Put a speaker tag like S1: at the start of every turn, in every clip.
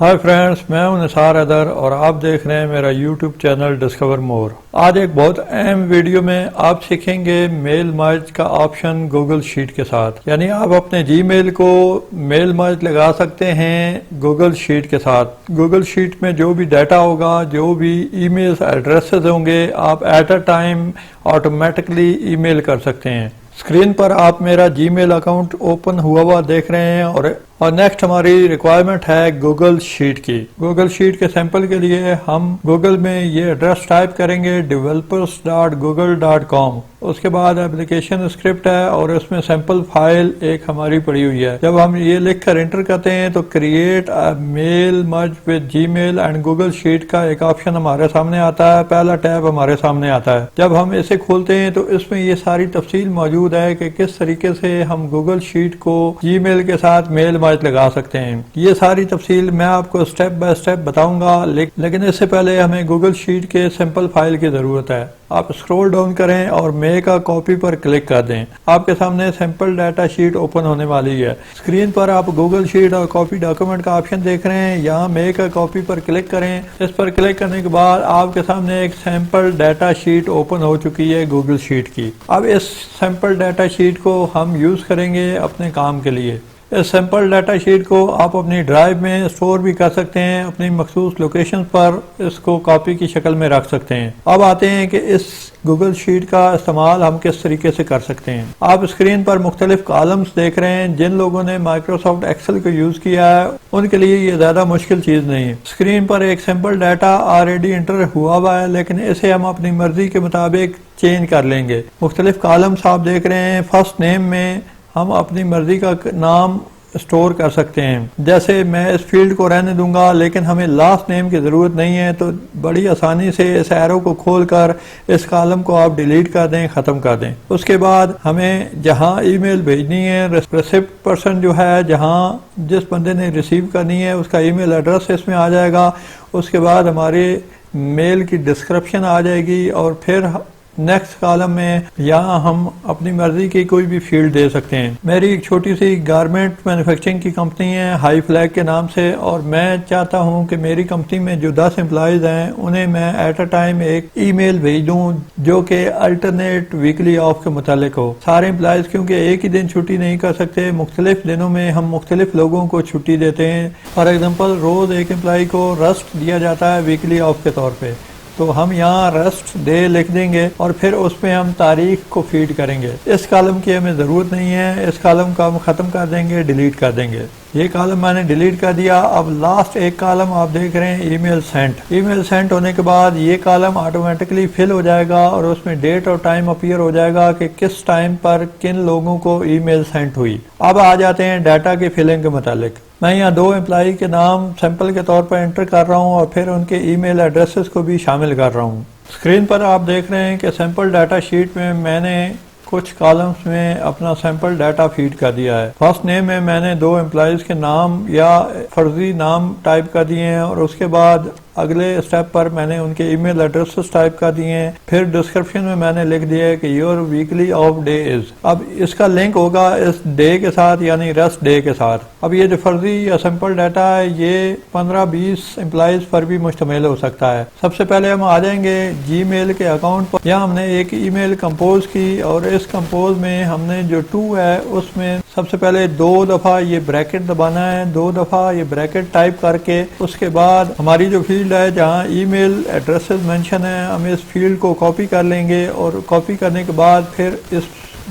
S1: Hi friends, मैं हूं निसार हैदर और आप देख रहे हैं मेरा यूट्यूब चैनल डिस्कवर मोर। आज एक बहुत अहम वीडियो में आप सीखेंगे मेल मर्ज का ऑप्शन गूगल शीट के साथ। यानी आप अपने जीमेल को मेल मर्ज लगा सकते हैं गूगल शीट के साथ। गूगल शीट में जो भी डाटा होगा, जो भी ईमेल एड्रेसेस होंगे, आप at a time automatically email कर सकते हैं। स्क्रीन पर आप मेरा जीमेल अकाउंट ओपन हुआ देख रहे हैं और नेक्स्ट हमारी रिक्वायरमेंट है गूगल शीट की। गूगल शीट के सैंपल के लिए हम गूगल में ये एड्रेस टाइप करेंगे developers.google.com। उसके बाद एप्लीकेशन स्क्रिप्ट है और उसमें सैंपल फाइल एक हमारी पड़ी हुई है। जब हम ये लिख कर एंटर करते हैं तो create a mail merge with Gmail and Google sheet का एक ऑप्शन हमारे सामने आता है। पहला टैब हमारे सामने आता है। जब हम इसे खोलते हैं तो इसमें ये सारी तफसील मौजूद है कि किस तरीके से हम गूगल शीट को जीमेल के साथ मेल मर्ज लगा सकते हैं। ये सारी तफसील मैं आपको स्टेप बाय स्टेप बताऊंगा, लेकिन इससे पहले हमें गूगल शीट के सैंपल फाइल की जरूरत है। आप स्क्रॉल डाउन करें और मेक अ कॉपी पर क्लिक कर दें। आपके सामने सैंपल डाटा शीट ओपन होने वाली है। स्क्रीन पर आप गूगल शीट और कॉपी डॉक्यूमेंट का ऑप्शन देख रहे हैं। यहाँ मेक अ कॉपी पर क्लिक करें। इस पर क्लिक करने के बाद आपके सामने एक सैंपल डाटा शीट ओपन हो चुकी है गूगल शीट की। अब इस सैंपल डाटा शीट को हम यूज करेंगे अपने काम के लिए। इस सैंपल डाटा शीट को आप अपनी ड्राइव में स्टोर भी कर सकते हैं। अपनी मखसूस लोकेशन पर इसको कॉपी की शक्ल में रख सकते हैं। अब आते हैं कि इस गूगल शीट का इस्तेमाल हम किस तरीके से कर सकते हैं। आप स्क्रीन पर मुख्तलिफ कॉलम्स देख रहे हैं। जिन लोगों ने माइक्रोसॉफ्ट एक्सेल को यूज किया है उनके लिए ये ज्यादा मुश्किल चीज नहीं है। स्क्रीन पर एक सैंपल डाटा ऑलरेडी एंटर हुआ है, लेकिन इसे हम अपनी मर्जी के मुताबिक चेंज कर लेंगे। मुख्तलिफ कॉलम्स आप देख रहे हैं। फर्स्ट नेम में हम अपनी मर्जी का नाम स्टोर कर सकते हैं। जैसे मैं इस फील्ड को रहने दूंगा, लेकिन हमें लास्ट नेम की जरूरत नहीं है, तो बड़ी आसानी से इस एरो को खोलकर इस कॉलम को आप डिलीट कर दें, खत्म कर दें। उसके बाद हमें जहां ईमेल भेजनी है, रिसिप्ट पर्सन जो है, जहां जिस बंदे ने रिसीव करनी है उसका ईमेल एड्रेस इसमें आ जाएगा। उसके बाद हमारे मेल की डिस्क्रिप्शन आ जाएगी और फिर नेक्स्ट कॉलम में यहाँ हम अपनी मर्जी की कोई भी फील्ड दे सकते हैं। मेरी एक छोटी सी गारमेंट मैन्युफैक्चरिंग की कंपनी है हाई फ्लैग के नाम से, और मैं चाहता हूँ कि मेरी कंपनी में जो 10 एम्प्लॉयज हैं उन्हें मैं एट अ टाइम एक ईमेल भेज दूँ जो कि अल्टरनेट वीकली ऑफ के मुतालिक हो। सारे एम्प्लॉयज क्योंकि एक ही दिन छुट्टी नहीं कर सकते, मुख्तलिफ दिनों में हम मुख्तलिफ लोगों को छुट्टी देते हैं। फॉर एग्जाम्पल रोज एक एम्प्लॉय को रेस्ट दिया जाता है वीकली ऑफ के तौर पे, तो हम यहाँ रेस्ट डे लिख देंगे और फिर उसमें हम तारीख को फीड करेंगे। इस कॉलम की हमें ज़रूरत नहीं है। इस कॉलम को हम ख़त्म कर देंगे, डिलीट कर देंगे। ये कॉलम मैंने डिलीट कर दिया। अब लास्ट एक कॉलम आप देख रहे हैं ईमेल सेंट। ईमेल सेंट होने के बाद ये कॉलम ऑटोमेटिकली फिल हो जाएगा और उसमें डेट और टाइम अपीयर हो जाएगा कि किस टाइम पर किन लोगों को ईमेल सेंट हुई। अब आ जाते हैं डाटा की फिलिंग के मुतालिक। मैं यहाँ 2 एम्प्लॉई के नाम सैंपल के तौर पर एंटर कर रहा हूँ और फिर उनके ईमेल एड्रेसेस को भी शामिल कर रहा हूँ। स्क्रीन पर आप देख रहे हैं कि सैंपल डाटा शीट में मैंने कुछ कॉलम्स में अपना सैंपल डाटा फीड कर दिया है। फर्स्ट नेम में मैंने 2 एम्प्लॉइज के नाम या फर्जी नाम टाइप कर दिए हैं और उसके बाद अगले स्टेप पर मैंने उनके ईमेल एड्रेसेस टाइप कर दिए हैं। फिर डिस्क्रिप्शन में मैंने लिख दिया है कि your weekly off day is. अब इसका लिंक होगा इस डे के साथ, यानी रेस्ट डे के साथ। अब ये जो फर्जी या सैंपल डाटा है ये 15-20 एम्प्लॉइज पर भी मुश्तमिल हो सकता है। सबसे पहले हम आ जाएंगे जीमेल के अकाउंट पर। यहाँ हमने एक ईमेल कंपोज की और इस कंपोज में हमने जो टू है उसमें सबसे पहले 2 दफा ये ब्रैकेट दबाना है। 2 दफा ये ब्रैकेट टाइप करके उसके बाद हमारी जो फील्ड है जहाँ ईमेल एड्रेसेस मेंशन है, हम इस फील्ड को कॉपी कर लेंगे और कॉपी करने के बाद फिर इस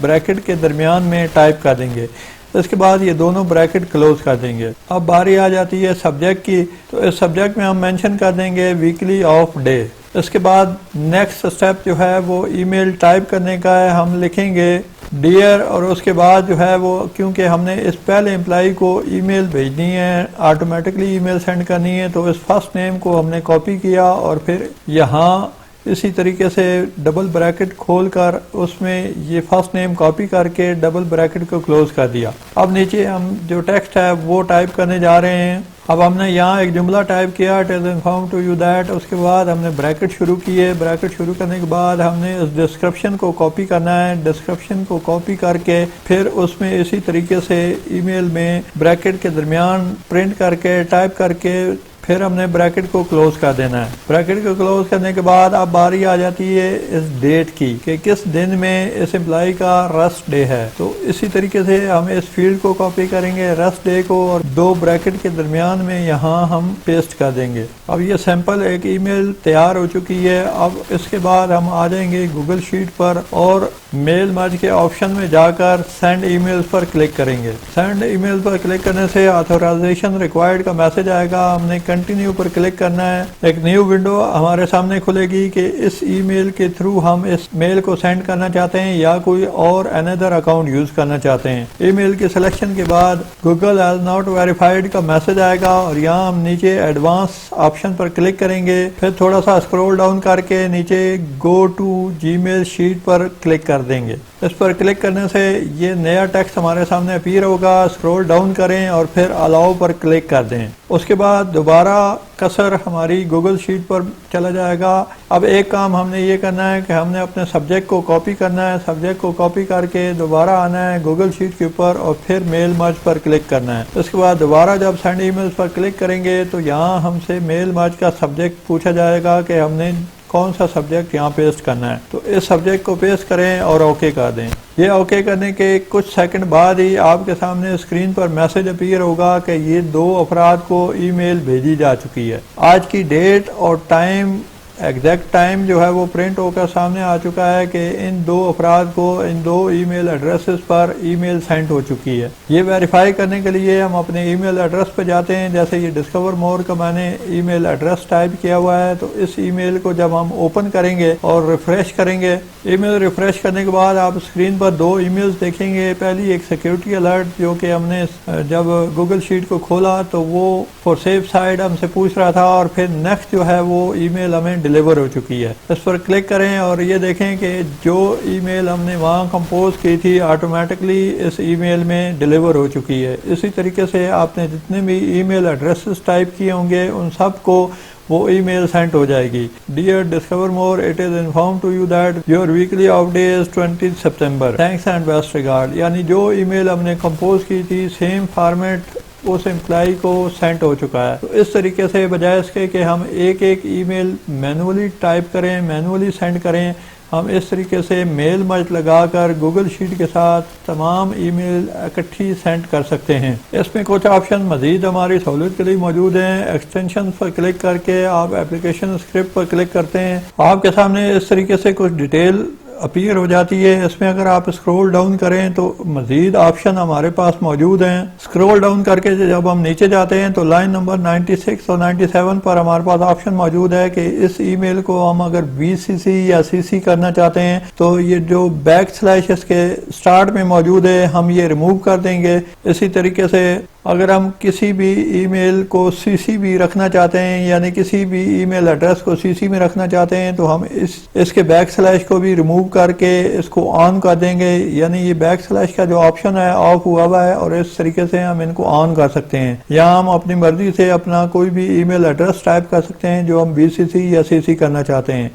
S1: ब्रैकेट के दरमियान में टाइप कर देंगे। इसके बाद ये दोनों ब्रैकेट क्लोज कर देंगे। अब बारी आ जाती है सब्जेक्ट की, तो इस सब्जेक्ट में हम मेंशन कर देंगे वीकली ऑफ डे। इसके बाद नेक्स्ट स्टेप जो है वो ईमेल टाइप करने का है। हम लिखेंगे डियर और उसके बाद जो है वो, क्योंकि हमने इस पहले एम्प्लॉई को ईमेल भेजनी है, ऑटोमेटिकली ईमेल सेंड करनी है, तो इस फर्स्ट नेम को हमने कॉपी किया और फिर यहाँ اسی طریقے سے ڈبل بریکٹ کھول کر اس میں یہ فرسٹ نیم کاپی کر کے ڈبل بریکٹ کو کلوز کر دیا. اب نیچے ہم جو ٹیکسٹ ہے وہ ٹائپ کرنے جا رہے ہیں. اب ہم نے یہاں ایک جملہ ٹائپ کیا it is inform to you that. اس کے بعد ہم نے بریکٹ شروع کیے. بریکٹ شروع کرنے کے بعد ہم نے اس ڈسکرپشن کو کاپی کرنا ہے. ڈسکرپشن کو کاپی کر کے پھر اس میں اسی طریقے سے ای میل میں بریکٹ کے درمیان پرنٹ کر کے ٹائپ کر کے پھر ہم نے بریکٹ کو کلوز کر دینا ہے. بریکٹ کو کلوز کرنے کے بعد اب باری آ جاتی ہے اس ڈیٹ کی کہ کس دن میں اس امپلائی کا ریسٹ ڈے ہے. تو اسی طریقے سے ہم اس فیلڈ کو کاپی کریں گے ریسٹ ڈے کو اور 2 بریکٹ کے درمیان میں یہاں ہم پیسٹ کر دیں گے. اب یہ سیمپل ایک ای میل تیار ہو چکی ہے. اب اس کے بعد ہم آ جائیں گے گوگل شیٹ پر اور میل مرج کے آپشن میں جا کر سینڈ ای میلز پر کلک کریں گے. سینڈ ای میل پر کلک کرنے سے آتھورائزیشن ریکوائرڈ کا میسج آئے گا. ہم نے کنٹینیو پر کلک کرنا ہے. ایک نیو ونڈو ہمارے سامنے کھلے گی کہ اس ای میل کے تھرو ہم اس میل کو سینڈ کرنا چاہتے ہیں یا کوئی اور اندر اکاؤنٹ یوز کرنا چاہتے ہیں. ای میل کی سلیکشن کے بعد گوگل ہیز ناٹ ویریفائڈ کا میسج آئے گا اور یہاں ہم نیچے ایڈوانس آپشن پر کلک کریں گے. پھر تھوڑا سا اسکرول ڈاؤن کر کے نیچے go to Gmail sheet پر کلک کر دیں گے. اس پر کلک کرنے سے یہ نیا ٹیکسٹ ہمارے سامنے اپیئر ہوگا. اسکرول ڈاؤن کریں اور پھر الاؤ پر کلک کر دیں. اس کے بعد دوبارہ کرسر ہماری گوگل شیٹ پر چلا جائے گا. اب ایک کام ہم نے یہ کرنا ہے کہ ہم نے اپنے سبجیکٹ کو کاپی کرنا ہے. سبجیکٹ کو کاپی کر کے دوبارہ آنا ہے گوگل شیٹ کے اوپر اور پھر میل مرج پر کلک کرنا ہے. اس کے بعد دوبارہ جب سینڈ ای میلز پر کلک کریں گے تو یہاں ہم سے میل مرج کا سبجیکٹ پوچھا جائے گا کہ ہم نے کون سا سبجیکٹ یہاں پیسٹ کرنا ہے. تو اس سبجیکٹ کو پیسٹ کریں اور اوکے کر دیں. یہ اوکے کرنے کے کچھ سیکنڈ بعد ہی آپ کے سامنے اسکرین پر میسج اپیئر ہوگا کہ یہ 2 افراد کو ای میل بھیجی جا چکی ہے. آج کی ڈیٹ اور ٹائم ایگزیکٹ ٹائم جو ہے وہ پرنٹ ہو کر سامنے آ چکا ہے کہ ان 2 افراد کو ان 2 ای میل ایڈریسز پر ای میل سینڈ ہو چکی ہے. یہ ویریفائی کرنے کے لیے ہم اپنے ای میل ایڈریس پہ جاتے ہیں. جیسے یہ ڈسکور مور کا میں نے ای میل ایڈریس ٹائپ کیا ہوا ہے تو اس ای میل کو جب ہم اوپن کریں گے اور ریفریش کریں گے, ای میل ریفریش کرنے کے بعد آپ اسکرین پر 2 ای میلز دیکھیں گے. پہلی ایک سیکیورٹی الرٹ جو کہ ہم نے جب گوگل شیٹ کو کھولا تو وہ فور سیف سائڈ ہم سے پوچھ رہا تھا اور پھر نیکسٹ جو ہے وہ ای میل ہمیں ڈیلیور ہو چکی ہے. اس پر کلک کریں اور یہ دیکھیں کہ جو ای میل ہم نے وہاں کمپوز کی تھی آٹومیٹکلی اس ای میل میں ڈیلیور ہو چکی ہے. اسی طریقے سے آپ نے جتنے بھی ای میل ایڈریسز ٹائپ کیے ہوں گے ان سب کو وہ ای میل سینڈ ہو جائے گی. Dear discover more, it is inform to you that your weekly off day is 20 September. Thanks and best regard. یعنی جو ای میل ہم نے کمپوز کی تھی سیم فارمیٹ اس امپلائی کو سینڈ ہو چکا ہے. تو اس طریقے سے بجائے اس کے کہ ہم ایک ای میل مینولی ٹائپ کریں, مینولی سینڈ کریں, ہم اس طریقے سے میل مرج لگا کر گوگل شیٹ کے ساتھ تمام ای میل اکٹھی سینڈ کر سکتے ہیں. اس میں کچھ آپشن مزید ہماری سہولت کے لیے موجود ہیں. ایکسٹینشن پر کلک کر کے آپ ایپلیکیشن اسکرپٹ پر کلک کرتے ہیں, آپ کے سامنے اس طریقے سے کچھ ڈیٹیل اپیئر ہو جاتی ہے. اس میں اگر آپ اسکرول ڈاؤن کریں تو مزید آپشن ہمارے پاس موجود ہیں. اسکرول ڈاؤن کر کے جب ہم نیچے جاتے ہیں تو لائن نمبر 96 اور 97 پر ہمارے پاس آپشن موجود ہے کہ اس ای میل کو ہم اگر BCC یا CC کرنا چاہتے ہیں تو یہ جو بیک سلیش اس کے سٹارٹ میں موجود ہے ہم یہ ریموو کر دیں گے. اسی طریقے سے اگر ہم کسی بھی ای میل کو CC بھی رکھنا چاہتے ہیں یعنی کسی بھی ای میل ایڈریس کو CC میں رکھنا چاہتے ہیں تو ہم اس کے بیک سلیش کو بھی ریموو کر کے اس کو آن کر دیں گے. یعنی یہ بیک سلیش کا جو آپشن ہے آف ہوا ہوا ہے اور اس طریقے سے ہم ان کو آن کر سکتے ہیں. یہاں ہم اپنی مرضی سے اپنا کوئی بھی ای میل ایڈریس ٹائپ کر سکتے ہیں جو ہم BCC یا CC کرنا چاہتے ہیں.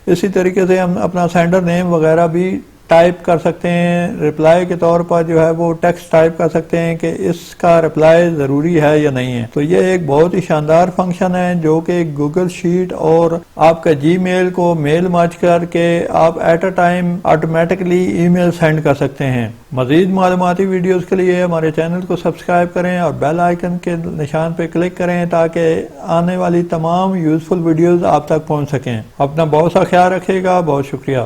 S1: اسی طریقے سے ہم اپنا سینڈر نیم وغیرہ بھی ٹائپ کر سکتے ہیں. رپلائی کے طور پر جو ہے وہ ٹیکسٹ ٹائپ کر سکتے ہیں کہ اس کا رپلائی ضروری ہے یا نہیں ہے. تو یہ ایک بہت ہی شاندار فنکشن ہے جو کہ گوگل شیٹ اور آپ کا جی میل کو میل مرج کر کے آپ at a time automatically email send کر سکتے ہیں. مزید معلوماتی ویڈیوز کے لیے ہمارے چینل کو سبسکرائب کریں اور بیل آئیکن کے نشان پہ کلک کریں تاکہ آنے والی تمام یوزفل ویڈیوز آپ تک پہنچ سکیں. اپنا بہت سا خیال رکھیے گا. بہت شکریہ.